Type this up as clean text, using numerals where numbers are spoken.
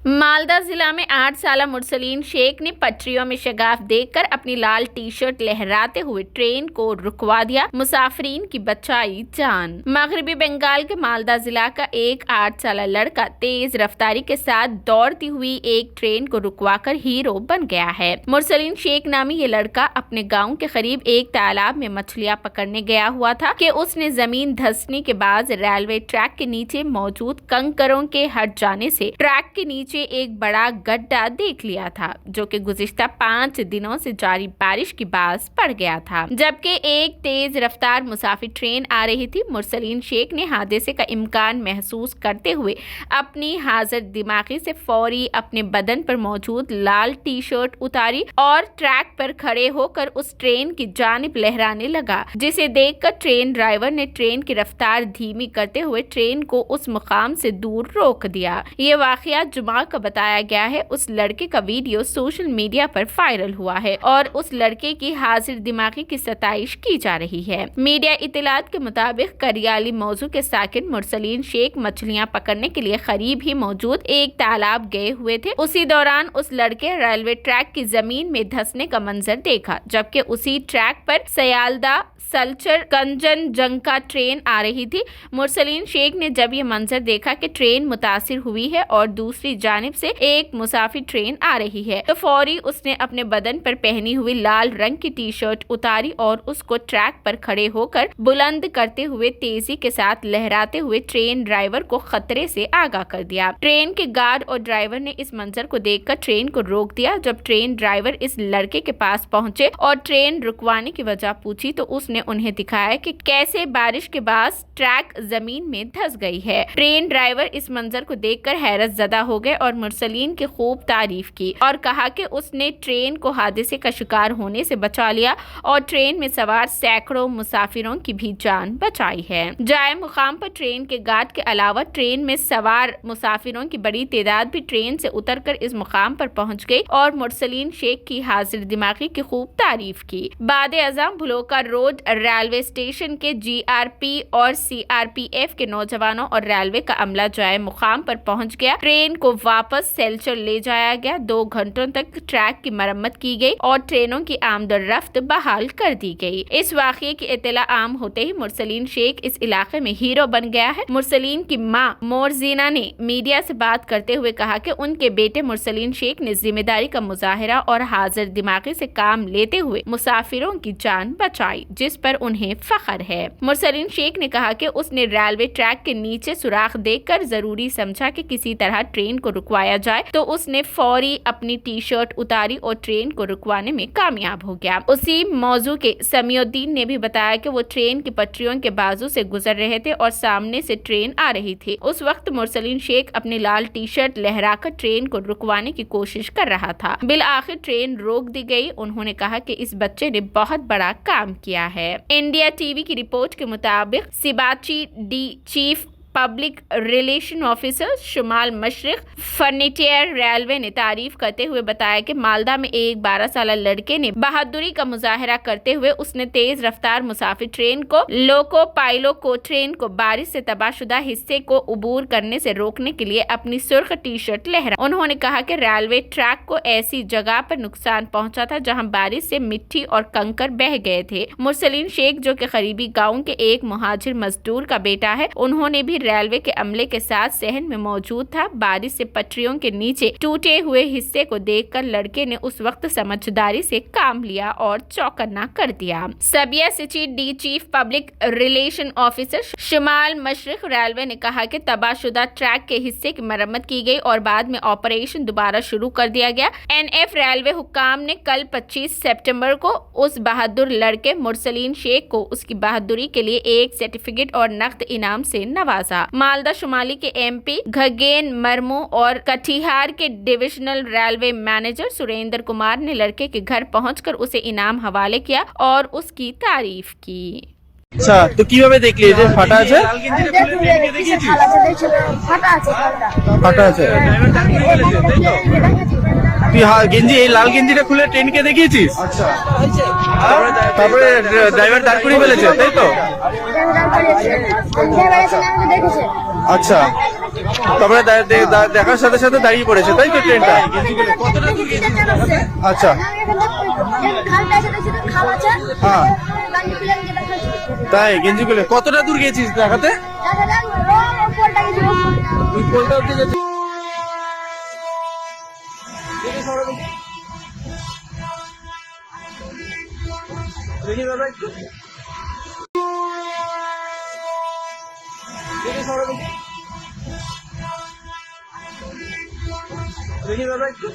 मालदा जिला में 8 साला मुरसलीन शेख ने पटरियों में शगाफ देखकर अपनी लाल टी शर्ट लहराते हुए ट्रेन को रुकवा दिया। मुसाफिरीन की बचाई जान। मगरबी बंगाल के मालदा जिला का एक 8 साला लड़का तेज रफ्तारी के साथ दौड़ती हुई एक ट्रेन को रुकवाकर हीरो बन गया है। मुरसलीन शेख नामी ये लड़का अपने गाँव के करीब एक तालाब में मछलियां पकड़ने गया हुआ था कि उसने जमीन धंसने के बाद रेलवे ट्रैक के नीचे मौजूद कंकरों के हट जाने से ट्रैक के नीचे एक बड़ा गड्ढा देख लिया था, जो कि गुज़िश्ता 5 दिनों से जारी बारिश की बास पड़ गया था। जबकि एक तेज रफ्तार मुसाफिर ट्रेन आ रही थी। मुरसलीन शेख ने हादसे का इम्कान महसूस करते हुए अपनी हाजिर दिमागी से फौरी अपने बदन पर मौजूद लाल टी शर्ट उतारी और ट्रैक पर खड़े होकर उस ट्रेन की जानिब लहराने लगा, जिसे देखकर ट्रेन ड्राइवर ने ट्रेन की रफ्तार धीमी करते हुए ट्रेन को उस मुकाम से दूर रोक दिया। ये वाकया जुमा का बताया गया है। उस लड़के का वीडियो सोशल मीडिया पर वायरल हुआ है और उस लड़के की हाजिर दिमागी की सताइश की जा रही है। मीडिया इत्तलात के मुताबिक करियाली मौजू के साकिन मुरसलीन शेख मछलियां पकड़ने के लिए करीब ही मौजूद एक तालाब गए हुए थे। उसी दौरान उस लड़के रेलवे ट्रैक की जमीन में धंसने का मंजर देखा, जबकि उसी ट्रैक पर सयालदा सलचर कंजन जंका ट्रेन आ रही थी। मुरसलीन शेख ने जब ये मंजर देखा कि ट्रेन मुतासिर हुई है और दूसरी जानिब से एक मुसाफिर ट्रेन आ रही है, तो फौरी उसने अपने बदन पर पहनी हुई लाल रंग की टी शर्ट उतारी और उसको ट्रैक पर खड़े होकर बुलंद करते हुए तेजी के साथ लहराते हुए ट्रेन ड्राइवर को खतरे से आगाह कर दिया। ट्रेन के गार्ड और ड्राइवर ने इस मंजर को देखकर ट्रेन को रोक दिया। जब ट्रेन ड्राइवर इस लड़के के पास पहुंचे और ट्रेन रुकवाने की वजह पूछी, तो उसने उन्हें दिखाया कि कैसे बारिश के बाद ट्रैक जमीन में धंस गई है। ट्रेन ड्राइवर इस मंजर को देखकर हैरत ज़दा हो गए और मुरसलीन की खूब तारीफ की और कहा कि उसने ट्रेन को हादसे का शिकार होने से बचा लिया और ट्रेन में सवार सैकड़ों मुसाफिरों की भी जान बचाई है। जाए मुकाम पर ट्रेन के गार्ड के अलावा ट्रेन में सवार मुसाफिरों की बड़ी तादाद भी ट्रेन से उतरकर इस मुकाम पर पहुंच गई और मुरसलीन शेख की हाजिर दिमागी की खूब तारीफ की। बादे अज़म भुलोका रोड रेलवे स्टेशन के GRP और CRPF के नौजवानों और रेलवे का अमला जाए मुकाम पर पहुंच गया। ट्रेन को वापस सेल्चर ले जाया गया। 2 घंटों तक ट्रैक की मरम्मत की गई और ट्रेनों की आमदरफ्त बहाल कर दी गई। इस वाक़ये की इत्तला आम होते ही मुरसलीन शेख इस इलाके में हीरो बन गया है। मुरसलीन की मां मोरजीना ने मीडिया से बात करते हुए कहा कि उनके बेटे मुरसलीन शेख ने जिम्मेदारी का मुजाहिरा और हाजिर दिमागी से काम लेते हुए मुसाफिरों की जान बचाई, जिस पर उन्हें फख्र है। मुरसलीन शेख ने कहा कि उसने रेलवे ट्रैक के नीचे सुराख देखकर जरूरी समझा कि किसी तरह ट्रेन को रुकवाया जाए, तो उसने फौरी अपनी टी शर्ट उतारी और ट्रेन को रुकवाने में कामयाब हो गया। उसी मौजू के समीउद्दीन ने भी बताया कि वो ट्रेन की पटरियों के बाजू से गुजर रहे थे और सामने से ट्रेन आ रही थी। उस वक्त मुरसलीन शेख अपनी लाल टी शर्ट लहराकर ट्रेन को रुकवाने की कोशिश कर रहा था। बिल आखिर ट्रेन रोक दी गई। उन्होंने कहा कि इस बच्चे ने बहुत बड़ा काम किया है। इंडिया टीवी की रिपोर्ट के मुताबिक सिबाची डी चीफ पब्लिक रिलेशन ऑफिसर शुमाल मशरिक फर्नीटियर रेलवे ने तारीफ करते हुए बताया कि मालदा में एक 12 साला लड़के ने बहादुरी का मुजाहरा करते हुए उसने तेज रफ्तार मुसाफिर ट्रेन को लोको पाइलो को ट्रेन को बारिश से तबाहशुदा हिस्से को उबूर करने से रोकने के लिए अपनी सुर्ख टी शर्ट लहरा। उन्होंने कहा कि रेलवे ट्रैक को ऐसी जगह पर नुकसान पहुंचा था जहां बारिश से मिट्टी और कंकर बह गए थे। मुरसलीन शेख, जो कि करीबी गाँव के एक मुहाजिर मजदूर का बेटा है, उन्होंने भी रेलवे के अमले के साथ सहन में मौजूद था। बारिश से पटरियों के नीचे टूटे हुए हिस्से को देखकर लड़के ने उस वक्त समझदारी से काम लिया और चौकन्ना कर दिया। सबिया सिची डी चीफ पब्लिक रिलेशन ऑफिसर शुमाल मशरिक रेलवे ने कहा कि तबाहशुदा ट्रैक के हिस्से की मरम्मत की गई और बाद में ऑपरेशन दोबारा शुरू कर दिया गया। NF रेलवे हुक्काम ने कल 25 सितंबर को उस बहादुर लड़के मुरसलीन शेख को उसकी बहादुरी के लिए एक सर्टिफिकेट और नकद इनाम से नवाजा। मालदा शुमाली के MP घगेन मरमू और कटिहार के divisional railway manager Surendra Kumar ने लड़के के घर पहुंचकर उसे इनाम हवाले किया और उसकी तारीफ की। আচ্ছা, তো কিভাবে দেখলি যে ফাটা আছে? ফাটা আছে। তুই গেঞ্জি এই লাল গেঞ্জিটা খুলে ট্রেনকে দেখিয়েছিস? আচ্ছা, তারপরে ড্রাইভার দাঁড় করিয়ে ফেলেছে, তাই তো? আচ্ছা, তারপরে দেখার সাথে সাথে দাঁড়িয়ে পড়েছে, তাই তো ট্রেনটা? কতটা দূর গিয়েছিস দেখাতে? আচ্ছা, হ্যাঁ তাই গেঞ্জি খুলে কতটা দূর গেছিস দেখাতে? তুই কোনটা অব্দি গেছিস? দেখি দাদা একটু দেখি দাদা একটু